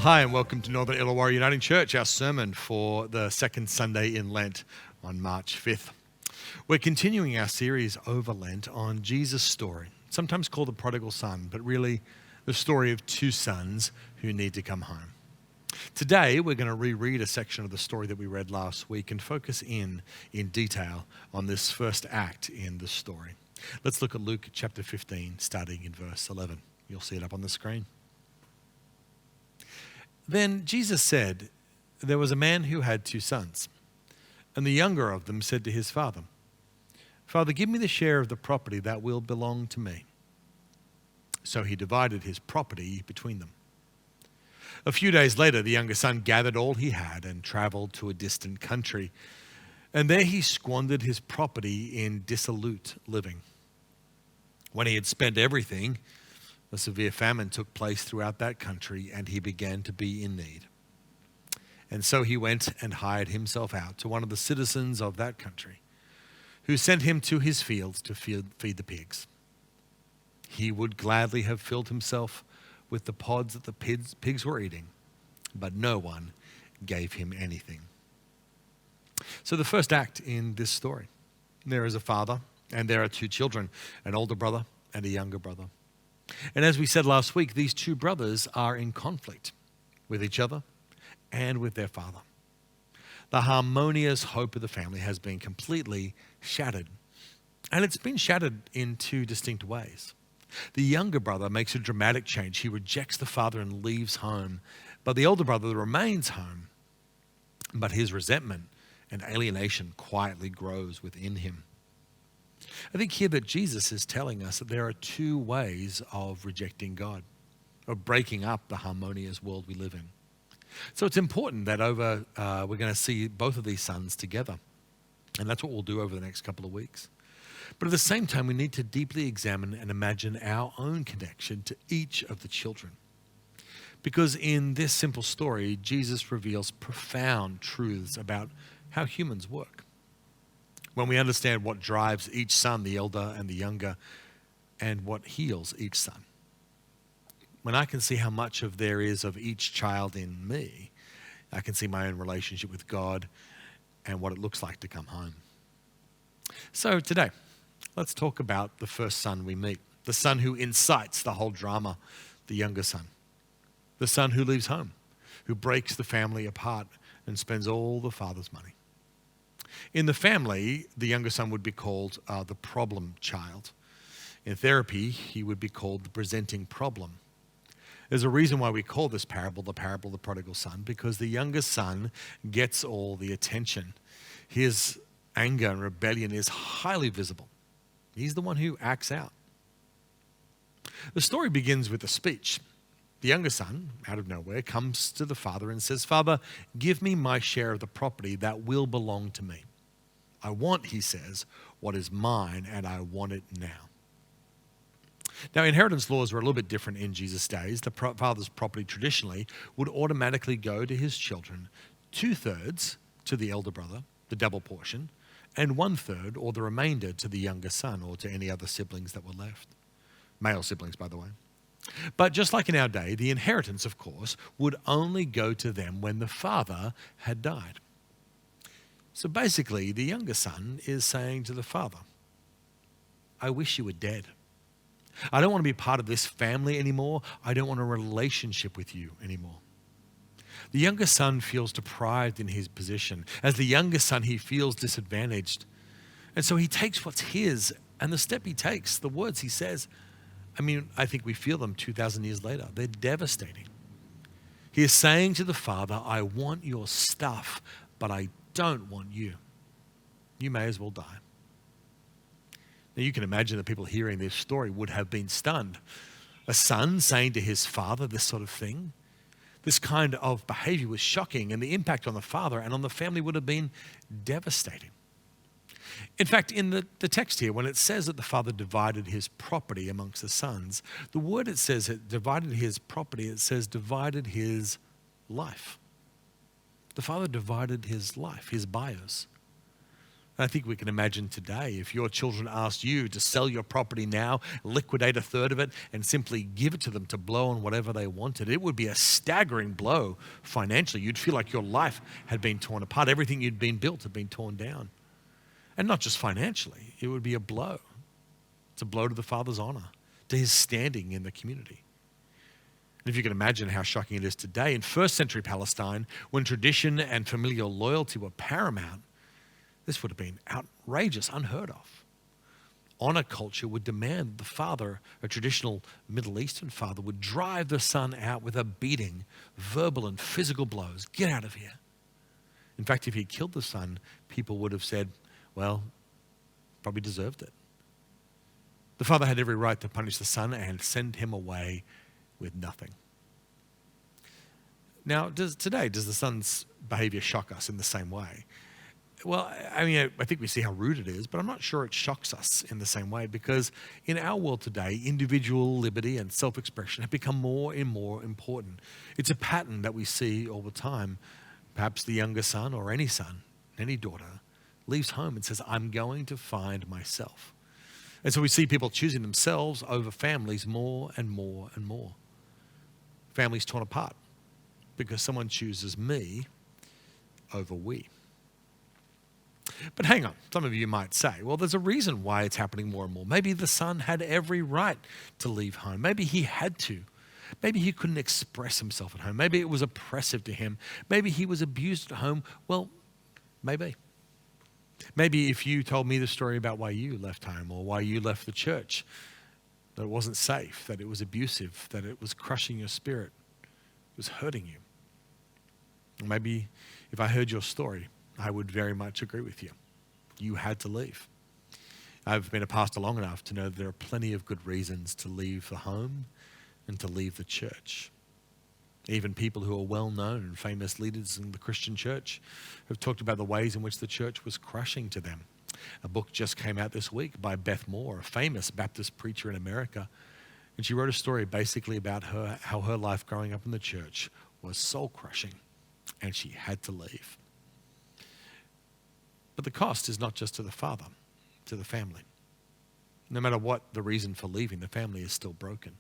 Well, hi, and welcome to Northern Illawarra Uniting Church, our sermon for the second Sunday in Lent on March 5th. We're continuing our series over Lent on Jesus' story, sometimes called the prodigal son, but really the story of two sons who need to come home. Today, we're going to reread a section of the story that we read last week and focus in detail on this first act in the story. Let's look at Luke chapter 15, starting in verse 11. You'll see it up on the screen. Then Jesus said, there was a man who had two sons, and the younger of them said to his father, Father, give me the share of the property that will belong to me. So he divided his property between them. A few days later, the younger son gathered all he had and traveled to a distant country, and there he squandered his property in dissolute living. When he had spent everything, a severe famine took place throughout that country, and he began to be in need. And so he went and hired himself out to one of the citizens of that country, who sent him to his fields to feed the pigs. He would gladly have filled himself with the pods that the pigs were eating, but no one gave him anything. So the first act in this story, there is a father, and there are two children, an older brother and a younger brother. And as we said last week, these two brothers are in conflict with each other and with their father. The harmonious hope of the family has been completely shattered. And it's been shattered in two distinct ways. The younger brother makes a dramatic change. He rejects the father and leaves home. But the older brother remains home. But his resentment and alienation quietly grows within him. I think here that Jesus is telling us that there are two ways of rejecting God, of breaking up the harmonious world we live in. So it's important that we're going to see both of these sons together. And that's what we'll do over the next couple of weeks. But at the same time, we need to deeply examine and imagine our own connection to each of the children. Because in this simple story, Jesus reveals profound truths about how humans work. When we understand what drives each son, the elder and the younger, and what heals each son. When I can see how much of there is of each child in me, I can see my own relationship with God and what it looks like to come home. So today, let's talk about the first son we meet, the son who incites the whole drama, the younger son, the son who leaves home, who breaks the family apart and spends all the father's money. In the family, the younger son would be called the problem child. In therapy, he would be called the presenting problem. There's a reason why we call this parable the prodigal son, because the younger son gets all the attention. His anger and rebellion is highly visible. He's the one who acts out. The story begins with a speech. The younger son, out of nowhere, comes to the father and says, Father, give me my share of the property that will belong to me. I want, he says, what is mine, and I want it now. Now, inheritance laws were a little bit different in Jesus' days. The father's property traditionally would automatically go to his children, 2/3 to the elder brother, the double portion, and 1/3 or the remainder to the younger son or to any other siblings that were left. Male siblings, by the way. But just like in our day, the inheritance, of course, would only go to them when the father had died. So basically, the younger son is saying to the father, I wish you were dead. I don't want to be part of this family anymore. I don't want a relationship with you anymore. The younger son feels deprived in his position. As the younger son, he feels disadvantaged. And so he takes what's his, and the step he takes, the words he says, I think we feel them 2,000 years later. They're devastating. He is saying to the father, I want your stuff, but I don't want you. You may as well die. Now you can imagine that people hearing this story would have been stunned. A son saying to his father this sort of thing. This kind of behavior was shocking, and the impact on the father and on the family would have been devastating. In fact, in the text here, when it says that the father divided his property amongst the sons, the word it says it divided his property, it says divided his life. The father divided his life, his bios. I think we can imagine today if your children asked you to sell your property now, liquidate a third of it, and simply give it to them to blow on whatever they wanted. It would be a staggering blow financially. You'd feel like your life had been torn apart. Everything you'd been built had been torn down. And not just financially, it would be a blow. It's a blow to the father's honor, to his standing in the community. And if you can imagine how shocking it is today, in first century Palestine, when tradition and familial loyalty were paramount, this would have been outrageous, unheard of. Honor culture would demand that the father, a traditional Middle Eastern father, would drive the son out with a beating, verbal and physical blows. Get out of here. In fact, if he killed the son, people would have said, well, probably deserved it. The father had every right to punish the son and send him away with nothing. Now, does the son's behavior shock us in the same way? Well, I mean, I think we see how rude it is, but I'm not sure it shocks us in the same way, because in our world today, individual liberty and self-expression have become more and more important. It's a pattern that we see all the time. Perhaps the younger son or any son, any daughter, leaves home and says, I'm going to find myself. And so we see people choosing themselves over families more and more and more. Families torn apart because someone chooses me over we. But hang on, some of you might say, well, there's a reason why it's happening more and more. Maybe the son had every right to leave home. Maybe he had to. Maybe he couldn't express himself at home. Maybe it was oppressive to him. Maybe he was abused at home. Well, maybe. Maybe if you told me the story about why you left home or why you left the church, that it wasn't safe, that it was abusive, that it was crushing your spirit, it was hurting you. Maybe if I heard your story, I would very much agree with you. You had to leave. I've been a pastor long enough to know that there are plenty of good reasons to leave the home and to leave the church. Even people who are well-known and famous leaders in the Christian church have talked about the ways in which the church was crushing to them. A book just came out this week by Beth Moore, a famous Baptist preacher in America. And she wrote a story basically about how her life growing up in the church was soul-crushing, and she had to leave. But the cost is not just to the father, to the family. No matter what the reason for leaving, the family is still broken.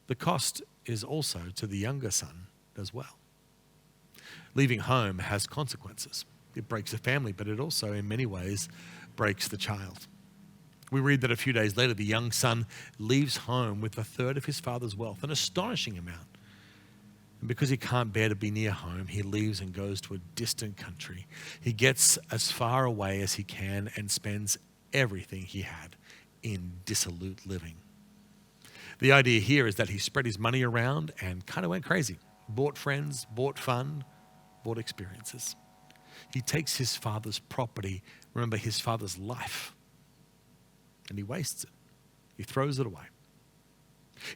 The cost is also to the younger son as well. Leaving home has consequences. It breaks the family, but it also, in many ways, breaks the child. We read that a few days later, the young son leaves home with a third of his father's wealth, an astonishing amount. And because he can't bear to be near home, he leaves and goes to a distant country. He gets as far away as he can and spends everything he had in dissolute living. The idea here is that he spread his money around and kind of went crazy. Bought friends, bought fun, bought experiences. He takes his father's property, remember his father's life, and he wastes it. He throws it away.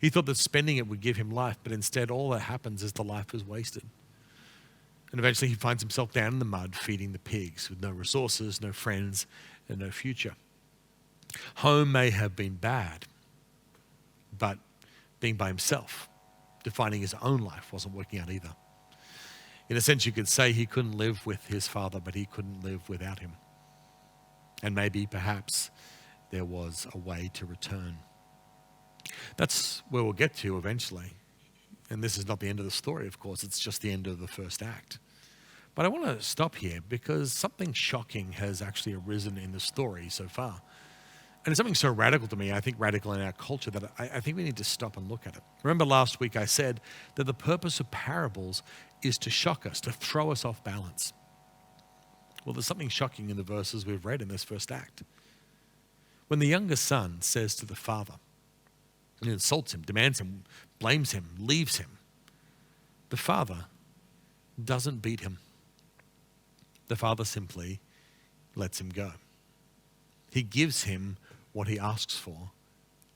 He thought that spending it would give him life, but instead all that happens is the life is wasted. And eventually he finds himself down in the mud feeding the pigs with no resources, no friends, and no future. Home may have been bad, but being by himself, defining his own life, wasn't working out either. In a sense, you could say he couldn't live with his father, but he couldn't live without him. And maybe, perhaps, there was a way to return. That's where we'll get to eventually. And this is not the end of the story, of course. It's just the end of the first act. But I want to stop here because something shocking has actually arisen in the story so far. And it's something so radical to me, I think radical in our culture, that I think we need to stop and look at it. Remember last week I said that the purpose of parables is to shock us, to throw us off balance. Well, there's something shocking in the verses we've read in this first act. When the younger son says to the father, and insults him, demands him, blames him, leaves him, the father doesn't beat him. The father simply lets him go. He gives him what he asks for,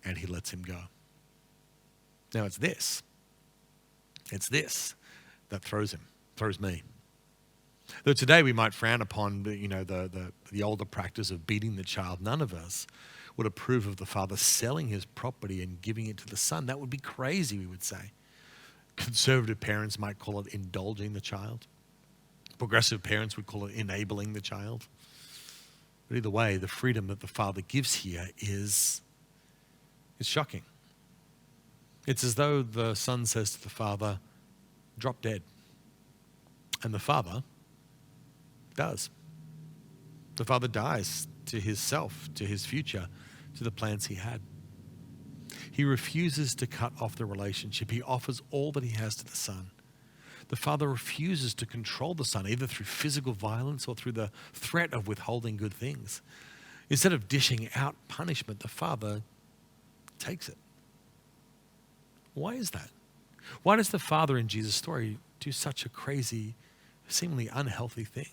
and he lets him go. Now it's this that throws me. Though today we might frown upon the older practice of beating the child, none of us would approve of the father selling his property and giving it to the son. That would be crazy, we would say. Conservative parents might call it indulging the child. Progressive parents would call it enabling the child. But either way, the freedom that the Father gives here is shocking. It's as though the Son says to the Father, drop dead. And the Father does. The Father dies to his self, to his future, to the plans he had. He refuses to cut off the relationship. He offers all that he has to the Son. The Father refuses to control the Son, either through physical violence or through the threat of withholding good things. Instead of dishing out punishment, the Father takes it. Why is that? Why does the Father in Jesus' story do such a crazy, seemingly unhealthy thing?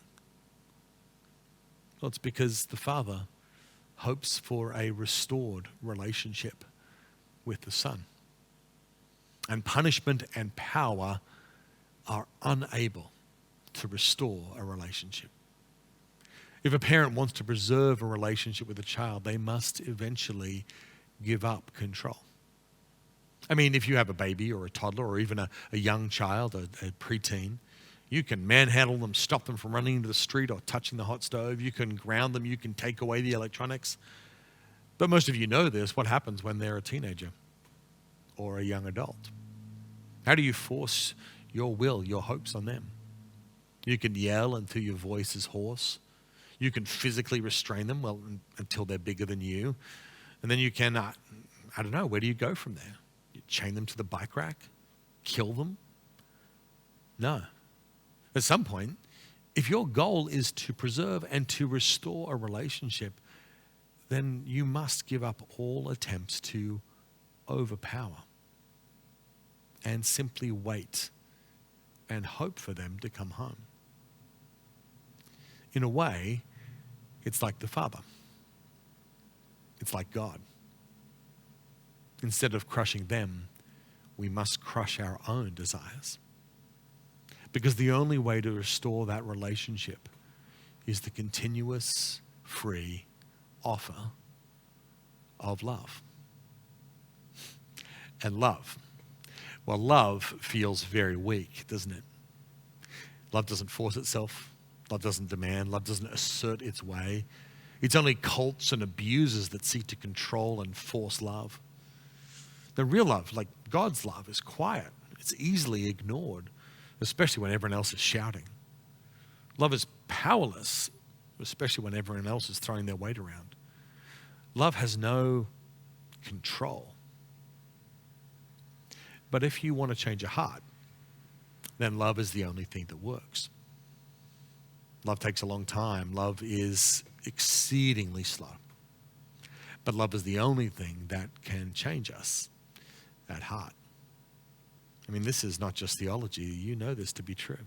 Well, it's because the Father hopes for a restored relationship with the Son. And punishment and power are unable to restore a relationship. If a parent wants to preserve a relationship with a child, they must eventually give up control. I mean, if you have a baby or a toddler or even a young child, a preteen, you can manhandle them, stop them from running into the street or touching the hot stove. You can ground them. You can take away the electronics. But most of you know this, what happens when they're a teenager or a young adult. How do you force your will, your hopes on them? You can yell until your voice is hoarse. You can physically restrain them, well, until they're bigger than you. And then you can, I don't know, where do you go from there? You chain them to the bike rack? Kill them? No. At some point, if your goal is to preserve and to restore a relationship, then you must give up all attempts to overpower and simply wait and hope for them to come home. In a way, it's like the Father. It's like God. Instead of crushing them, we must crush our own desires. Because the only way to restore that relationship is the continuous, free offer of love. And love. Well, love feels very weak, doesn't it? Love doesn't force itself. Love doesn't demand. Love doesn't assert its way. It's only cults and abusers that seek to control and force love. The real love, like God's love, is quiet. It's easily ignored, especially when everyone else is shouting. Love is powerless, especially when everyone else is throwing their weight around. Love has no control. But if you want to change a heart, then love is the only thing that works. Love takes a long time. Love is exceedingly slow. But love is the only thing that can change us at heart. I mean, this is not just theology. You know this to be true.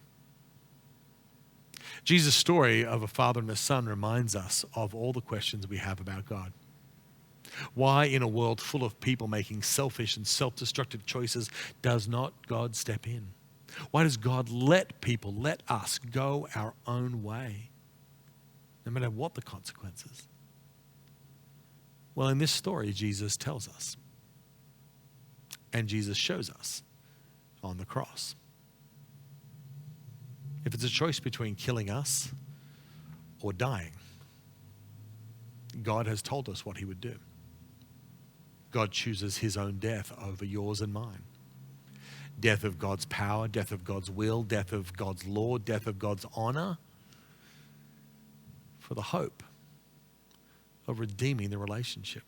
Jesus' story of a father and a son reminds us of all the questions we have about God. Why, in a world full of people making selfish and self-destructive choices, does not God step in? Why does God let us go our own way, no matter what the consequences? Well, in this story, Jesus tells us. And Jesus shows us on the cross. If it's a choice between killing us or dying, God has told us what he would do. God chooses his own death over yours and mine. Death of God's power, death of God's will, death of God's law, death of God's honor, for the hope of redeeming the relationship.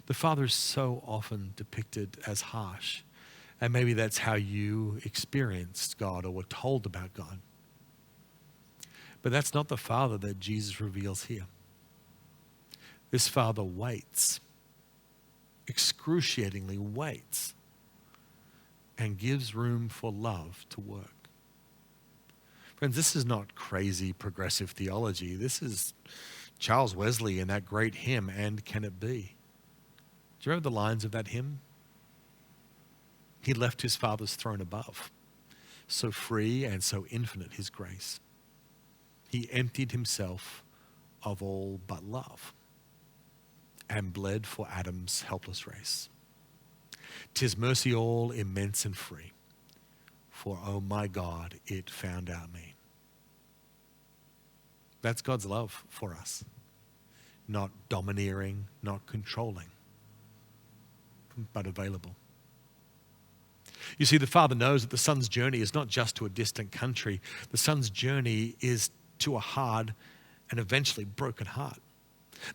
The Father is so often depicted as harsh, and maybe that's how you experienced God or were told about God. But that's not the Father that Jesus reveals here. This Father waits, excruciatingly waits, and gives room for love to work. Friends, this is not crazy progressive theology. This is Charles Wesley in that great hymn, "And Can It Be?" Do you remember the lines of that hymn? He left his Father's throne above, so free and so infinite his grace. He emptied himself of all but love and bled for Adam's helpless race. 'Tis mercy all immense and free, for, oh my God, it found out me. That's God's love for us. Not domineering, not controlling, but available. You see, the Father knows that the Son's journey is not just to a distant country. The Son's journey is to a hard and eventually broken heart.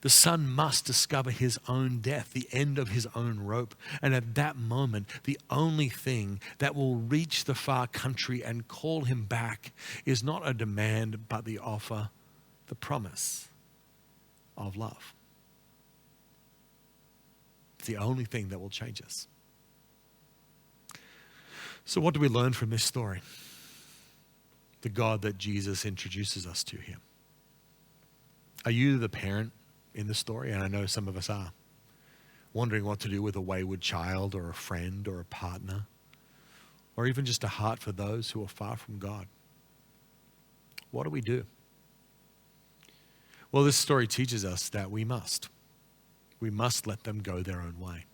The Son must discover his own death, the end of his own rope. And at that moment, the only thing that will reach the far country and call him back is not a demand, but the offer, the promise of love. It's the only thing that will change us. So what do we learn from this story? The God that Jesus introduces us to here. Are you the parent in the story? And I know some of us are. Wondering what to do with a wayward child or a friend or a partner, or even just a heart for those who are far from God. What do we do? Well, this story teaches us that we must let them go their own way.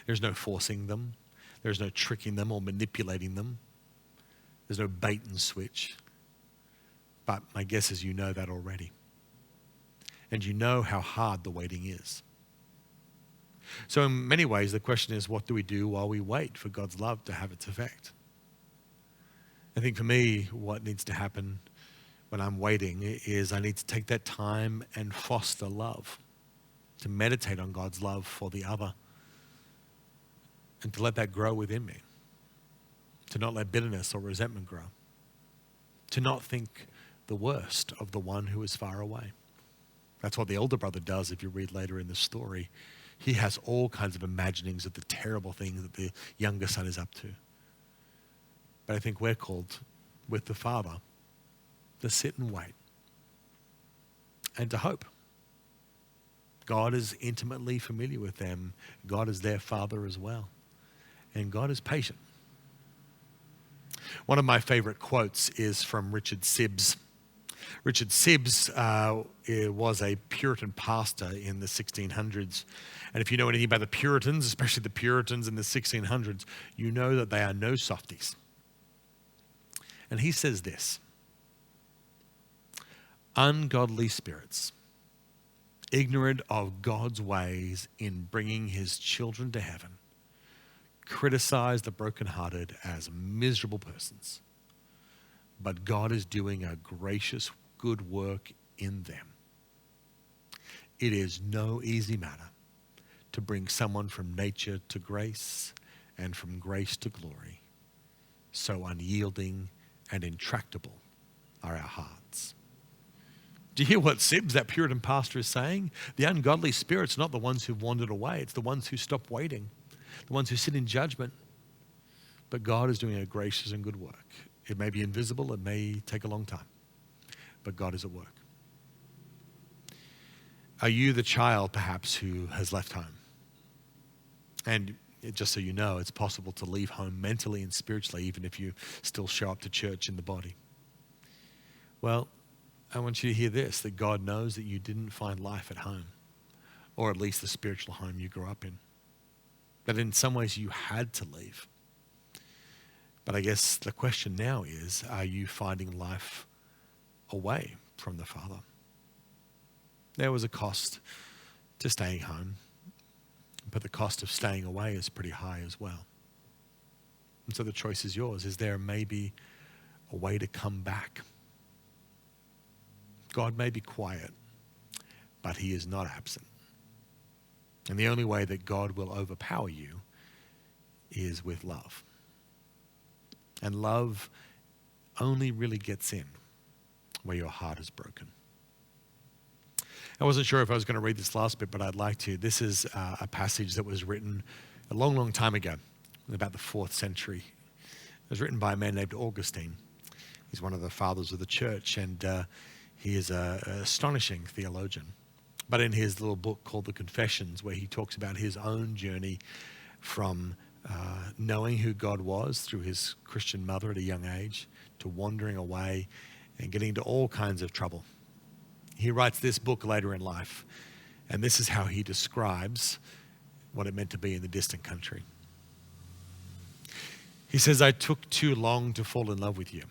There's no forcing them. There's no tricking them or manipulating them. There's no bait and switch. But my guess is you know that already. And you know how hard the waiting is. So in many ways, the question is, what do we do while we wait for God's love to have its effect? I think for me, what needs to happen when I'm waiting is I need to take that time and foster love, to meditate on God's love for the other, and to let that grow within me, to not let bitterness or resentment grow, to not think the worst of the one who is far away. That's what the older brother does if you read later in the story. He has all kinds of imaginings of the terrible things that the younger son is up to. But I think we're called, with the Father, to sit and wait and to hope. God is intimately familiar with them. God is their Father as well. And God is patient. One of my favorite quotes is from Richard Sibbes. Richard Sibbes was a Puritan pastor in the 1600s. And if you know anything about the Puritans, especially the Puritans in the 1600s, you know that they are no softies. And he says this: ungodly spirits, ignorant of God's ways in bringing his children to heaven, criticize the brokenhearted as miserable persons. But God is doing a gracious, good work in them. It is no easy matter to bring someone from nature to grace and from grace to glory. So unyielding and intractable are our hearts. Do you hear what Sibbes, that Puritan pastor, is saying? The ungodly spirits are not the ones who wandered away. It's the ones who stopped waiting, the ones who sit in judgment. But God is doing a gracious and good work. It may be invisible. It may take a long time. But God is at work. Are you the child, perhaps, who has left home? And just so you know, it's possible to leave home mentally and spiritually, even if you still show up to church in the body. Well, I want you to hear this, that God knows that you didn't find life at home, or at least the spiritual home you grew up in. That in some ways you had to leave. But I guess the question now is, are you finding life away from the Father? There was a cost to staying home, but the cost of staying away is pretty high as well. And so the choice is yours. Is there maybe a way to come back? God may be quiet, but he is not absent. And the only way that God will overpower you is with love. And love only really gets in where your heart is broken. I wasn't sure if I was going to read this last bit, but I'd like to. This is a passage that was written a long, long time ago, in about the 4th century. It was written by a man named Augustine. He's one of the fathers of the church, and he is an astonishing theologian. But in his little book called The Confessions, where he talks about his own journey from knowing who God was through his Christian mother at a young age, to wandering away and getting into all kinds of trouble. He writes this book later in life, and this is how he describes what it meant to be in the distant country. He says, "I took too long to fall in love with you.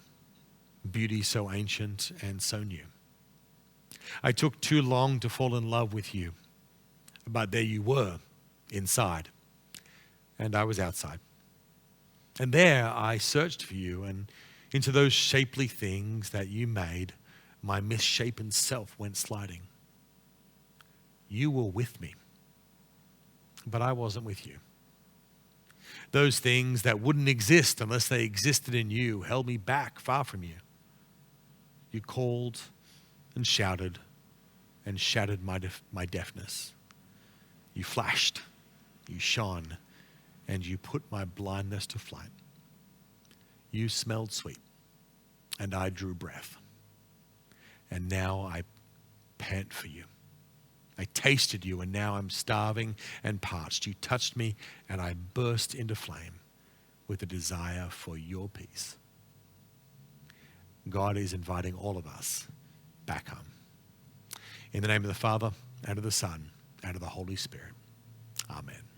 beauty so ancient and so new. I took too long to fall in love with you, but there you were, inside, and I was outside. And there I searched for you, and into those shapely things that you made, my misshapen self went sliding. You were with me, but I wasn't with you. Those things that wouldn't exist unless they existed in you held me back far from you. You called and shouted and shattered my deafness. You flashed, you shone, and you put my blindness to flight. You smelled sweet, and I drew breath. And now I pant for you. I tasted you, and now I'm starving and parched. You touched me, and I burst into flame with a desire for your peace. God is inviting all of us back home. In the name of the Father, and of the Son, and of the Holy Spirit. Amen.